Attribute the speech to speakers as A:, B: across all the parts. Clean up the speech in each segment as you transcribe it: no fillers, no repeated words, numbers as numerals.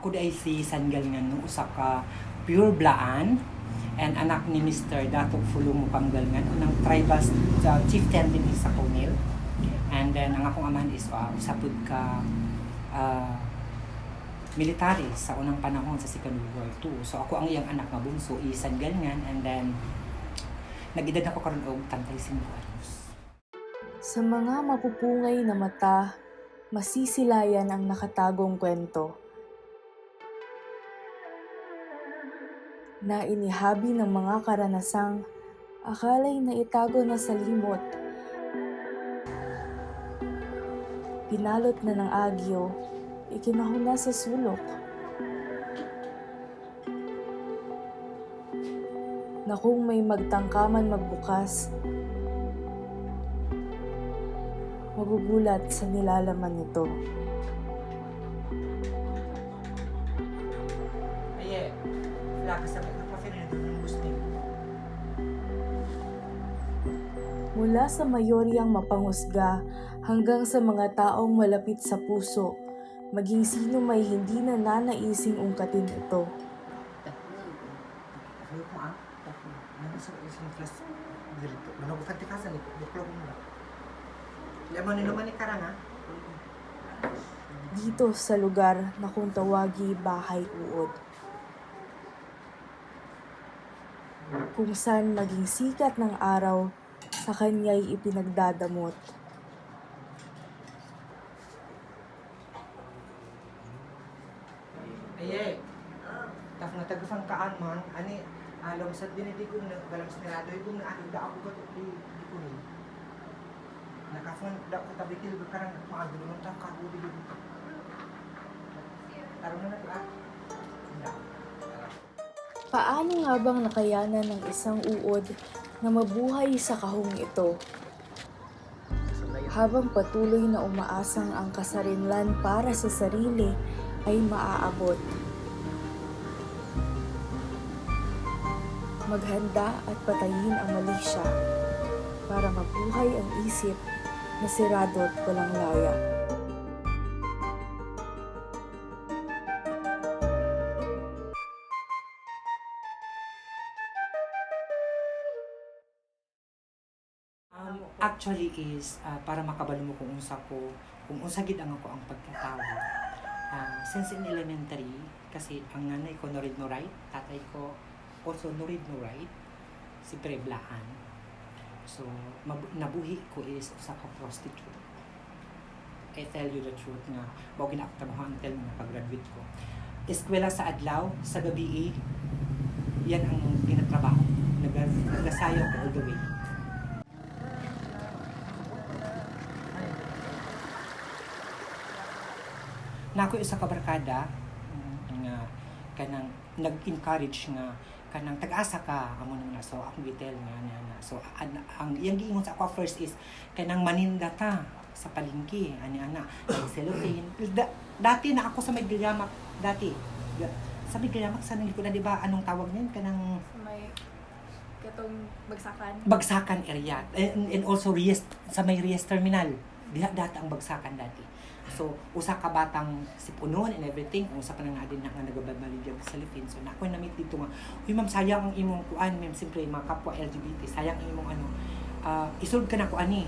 A: Ako di ay si Sangalngan no, usa ka pure blaan and anak ni Mr. Dato Fulong Panggalngan, unang tribal chieftain din sa Conil. And then ang akong amahan is usapod ka military sa unang panahon sa Second World War II. So ako ang iyang anak nga bunso, Sangalngan, and then nag-edad ako karon og 35 anyos.
B: Sa mga mapupungay na mata, masisilayan ang nakatagong kwento. Na inihabi ng mga karanasang akala'y naitago na sa limot. Pinalot na ng agyo, ikinahuna sa sulok. Na kung may magtangkaman magbukas, magugulat sa nilalaman nito.
A: Aye, wala ka sa
B: Mula sa mayoryang mapangusga hanggang sa mga taong malapit sa puso, maging sino may hindi na nanaising ungkatin ito. Dito sa lugar na kung tawagi bahay uod. Kung saan maging sikat ng araw, sa kanya'y ipinagdadamot.
A: Aye, taf nga tagafang kaan man, ani, alam sa dinidigon na galang sinirado, yung na aking daak ko di ko ni. Nakafang daak ko tabikil, karang maagulong ng taka, uli dito. Tarong na nato
B: Paano nga bang nakayanan ng isang uod na mabuhay sa kahong ito? Habang patuloy na umaasang ang kasarinlan para sa sarili ay maaabot. Maghanda at patayin ang mali siya para mabuhay ang isip na sirado at walang laya.
A: Actually is para makabalo mo kung unsa gid ang ako ang pagkatao. Since in elementary, kasi ang nanay ko no read no write, tatay ko also no read no write, si Blaan. So nabuhi ko is usa ka prostitute. I tell you the truth nga, mao ginaaktabuhan until nga pag-graduate ko. Eskwela sa adlaw, sa gabi yan ang ginatrabaho. Nagasayaw ko all the way. Na ako isa ka barkada nga kanang nag-encourage nga kanang tag-asa ka amo na so akong gitel nga na so ang iyang giingon sa ako first is kanang maninda ta sa palengke ani ana cellophane dati na ako sa Maygramak dati sa Maygramak sa nang likodan di ba anong tawag niyan kanang
C: May katong bagsakan.
A: Bagsakan area and also sa may Reyes terminal diha data ang Bagsakan dati. So, usa ka batang sipunon and everything, usa pa nang adin na nga nagababaligya sa Philippines. So, nakoy na-meet dito nga, uy ma'am, sayang ang imong kuan, ma'am, siyempre, mga kapwa LGBT, sayang ang imong ano, isulod ka na kuan ni,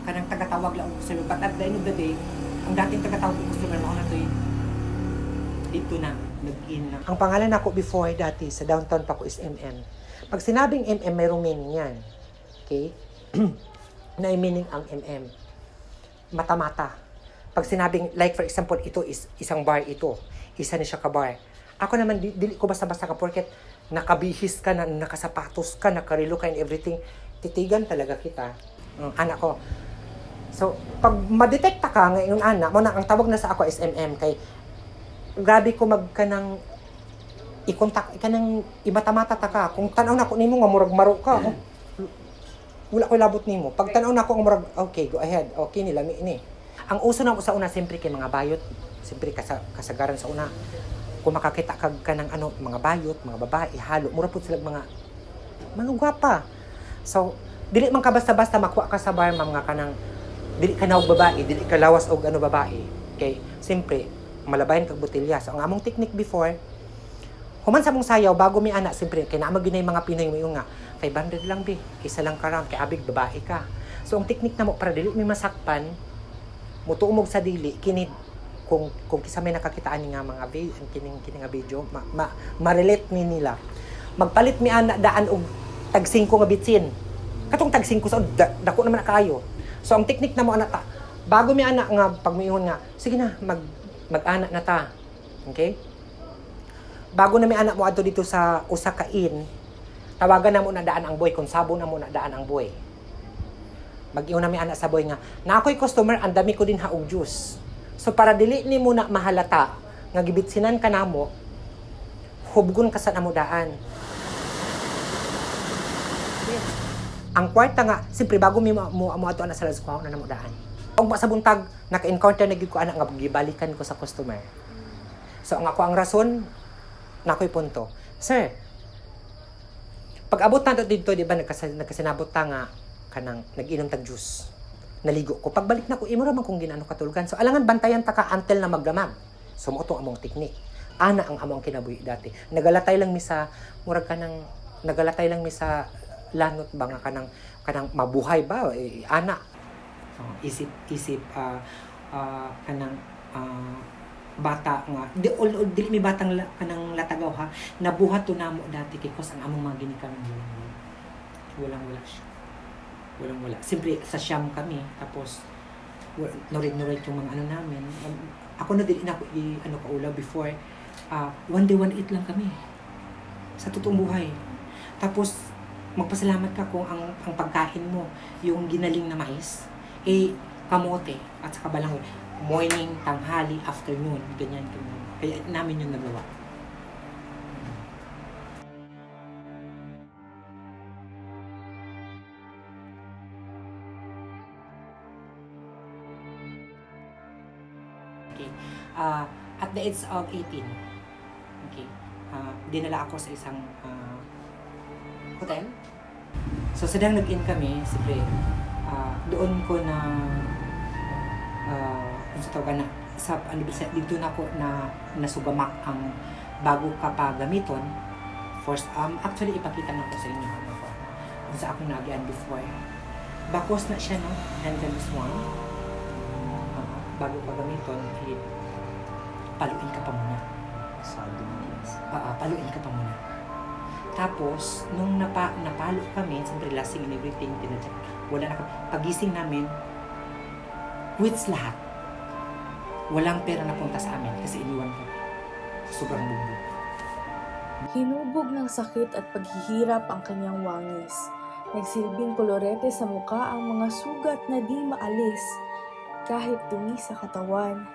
A: kanang tagatawag lang ko sa but at the end of the day, ang dating tagatawag ko sa mga na to dito na, nag-in na. Ang pangalan ako before dati, sa downtown pa ko is MM. Pag sinabing MM, mayroong meaning yan. Okay? Na meaning ang MM. Mata-mata. Pag sinabing, like for example, ito is isang bar ito, isa ni siya ka bar. Ako naman, dili ko basta-basta ka porket nakabihis ka, nakasapatos ka, nakarilo ka and everything, titigan talaga kita. Anak ko. So, pag madetekta ka ngayon anak, mo na ang tawag na sa ako is MM kay grabe ko magkanang i-contact kanang imata-mata ta ka. Kung tanaw na ko nimo nga murag maro ka, wala ko labot nimo. Pag tanaw na ko nga murag okay, go ahead. Okay nila ni. Ang uso na sa una, siyempre kay mga bayot. Siyempre kasagaran sa una. Kung makakita ka ng mga bayot, mga babae, halo, mura po sila mga gwapa. So, dili man ka basta-basta makuha ka sa bar, mga kanang, dili ka na og babae, dili ka lawas og babae. Okay? Siyempre, malabayan kag botelya. So ang among technique before, human sa mong sayaw bago mi ana, siyempre kay naamag ginay mga Pinoy mo yung nga 500 lang bi, kaysa lang karam kay abig babae ka. So ang technique namo para dili mi masakpan, mutuumog sa dili kini kung kisa may nakakitaan ni nga mga kining nga video, ma-relate ni nila. Magpalit mi ana daan og tag 5 nga bitsin. Katong tag 5 sa dako naman na kaayo. So ang technique namo ana ta, bago mi ana nga pagmiingon nga, sige na mag-ana na ta. Okay? Bago na may anak mo adto dito sa usa ka inn, tawagan na mo na daan ang boy, kung sabo na mo na daan ang boy. Mag-iyon na may anak sa boy nga, na ako'y customer, ang dami ko din haog juice. So para dili ni mo na mahalata, nga gibitsinan ka na mo, hubgon ka sa namo daan. Ang kwarta nga, siyempre bago mo ato na sa laskuha na namo daan. Kung sa buntag, naka-encounter na gid ko anak nga gibalikan ko sa customer. So ang rason, na ako'y punto. Sir, pag abot na dito, di ba, nagkasinabot ta nga kanang nag-inom tag juice. Naligo ko. Pagbalik na ko, imo raman kung ginano katulgan. So, alangan bantayan ta ka until na magdamag. So, mo itong among teknik. Ana ang among kinabuhi dati. Nagalatay lang mi sa, murag kanang, nagalatay lang mi sa lanot ba nga kanang mabuhay ba? Ana. Isip, kanang, bata nga dili mi batang kanang latagaw ha, nabuhat to namo dati kay kos ang among mga ginikanan walang wala siyempre sa Siam kami, tapos norid yung mga ano namin. Ako na dili na ko kaulaw before, one day one eat lang kami sa totoong buhay. Tapos magpasalamat ka kung ang pagkain mo yung ginaling na mais, kamote at saka balangoy, morning, tanghali, afternoon, ganyan. Kaya namin yung nagawa. Okay. At the age of 18, okay, dinala ako sa isang hotel. So, sadang nag-in kami, siyempre, doon ko na sa tawag na sa dito na ko na nasugamak ang bago ka pa gamiton. First, actually ipakita na ko sa inyo kung sa akong nagian before. Bakos na siya, no? And then this one, bago pa gamiton, paluin ka pa muna. Paluin ka pa muna. Tapos, nung napalo kami, siyempre lasing and everything, wala na pagising namin, quits lahat. Walang pera na punta sa amin kasi iniwan ko. Sobrang bugbog.
B: Hinubog ng sakit at paghihirap ang kanyang wangis. Nagsilbing kolorete sa muka ang mga sugat na di maalis. Kahit dumi sa katawan,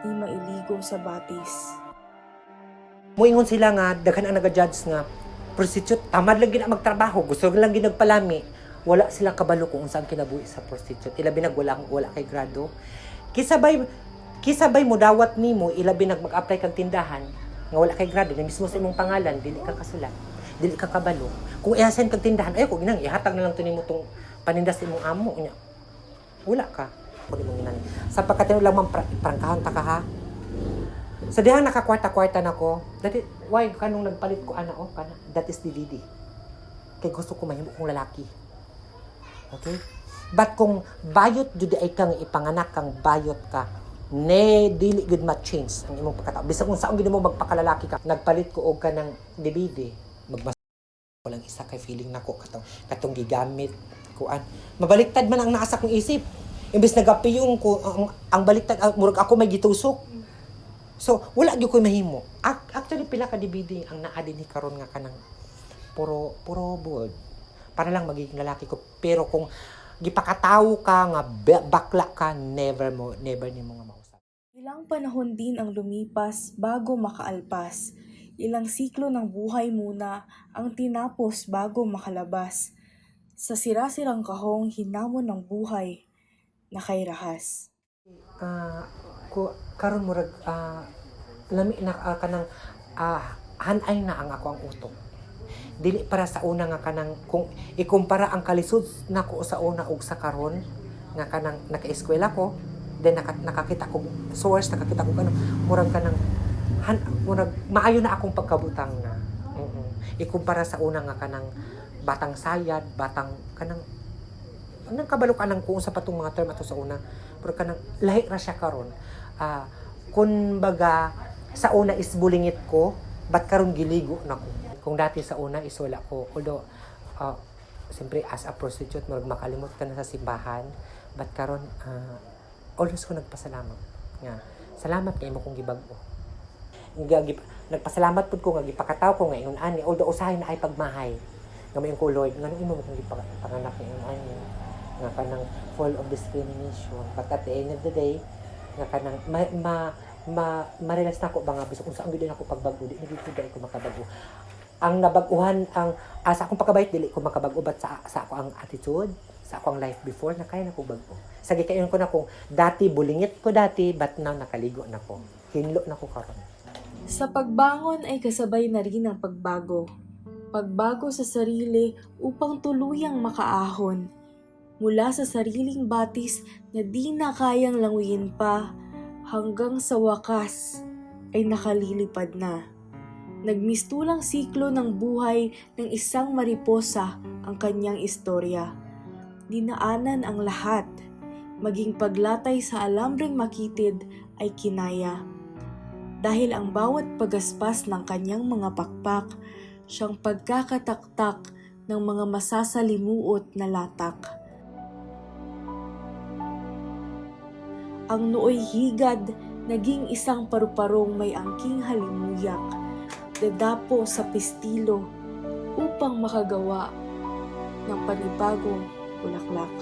B: di mailigo sa batis.
A: Muingon sila nga, daghan ang naga-judge nga, prostitute, tamad lang gina magtrabaho, gusto lang ginagpalami. Wala silang kabalo kung saan kinabuhi sa prostitute. Ilabi wala kay grado. Kisabay mo dawat nimo, ilabi mag-apply kag tindahan, nga wala kay grado, na mismo sa imong pangalan, dili ka kasulat, dili ka kabalo. Kung i-assign kag tindahan, ay ko ginang ihatag na lang to nimo tong panindas imong amo nya. Wala ka. Kundi mong ginani. Sa pagkatino lang man prangkahan ta ka ha. Sa dihang nakakwarta-kwarta na ko, dati why kanong nagpalit ko ana kana, that is DVD. Kay gusto ko mahimo kong lalaki. Okay? But kung bayot jud ay kang ipanganak kang bayot ka, dili gud ma-change ang imong pagkatao. Bisag kung saan gid mo magpakalalaki ka, nagpalit ko og kanang DVD, magmas ko lang isa kay feeling nako katong gigamit kuan. Mabaliktad man ang naa sa akong isip. Imbes nagapiyon ko ang baliktad, murag ako may gitusok. So wala gyud ko mahimo. Actually pila ka DVD ang naa dinhi karon nga kanang puro board. Para lang magiging lalaki ko. Pero kung gipakatawo ka nga bakla ka, never nimo nga mausap.
B: Ilang panahon din ang lumipas bago makaalpas. Ilang siklo ng buhay muna ang tinapos bago makalabas. Sa sira-sirang kahong hinamon ng buhay na kay rahas.
A: Karon murag lami na kanang hanay na ang ako ang utok. Dili para sa una nga kanang kung ikumpara ang kalisod nako sa una ug sa karon nga kanang naka-eskwela ko, Then nakakita ko source, nakakita ko murag ka ng murag maayo na akong pagkabutang na. Ikumpara sa una nga kanang batang sayad, batang kanang anong kabalo ka nang kung sa patong mga term ato sa una, pero kanang lahi ra siya karon. Kun baga sa una is bulingit ko, bat karon giligo nako. Kung dati sa una is wala ko, although siyempre as a prostitute murag makalimot ka na sa simbahan, bat karon always ko nagpasalamat nga salamat kay mo kong gibag-o. Nagpasalamat pud ko nga gipakataw ko nga ingon ani, although usahay na ay pagmahay nga may ko Lord ngano imo kong gipanganak ni ingon ani nga kanang full of discrimination, but at the end of the day nga kanang ma-realize na ko ba nga bisag unsa ang gid ako pagbago, di nagituday ko makabago. Ang nabaguhan ang sa akong pagkabait dili ko makabago, but sa ako ang attitude, sa akong life before na kaya na ko bago. Sa gikayon ko na kung dati bulingit ko dati, but now nakaligo na ko. Hinlo na ko karon.
B: Sa pagbangon ay kasabay na rin ang pagbago. Pagbago sa sarili upang tuluyang makaahon. Mula sa sariling batis na di na kayang languyin pa, hanggang sa wakas ay nakalilipad na. Nagmistulang siklo ng buhay ng isang mariposa ang kanyang istorya. Dinaanan ang lahat, maging paglatay sa alambreng makitid ay kinaya. Dahil ang bawat pagaspas ng kanyang mga pakpak, siyang pagkakataktak ng mga masasalimuot na latak. Ang nooy higad, naging isang paru-parong may angking halimuyak, dadapo sa pistilo upang makagawa ng panibagong bulaklak.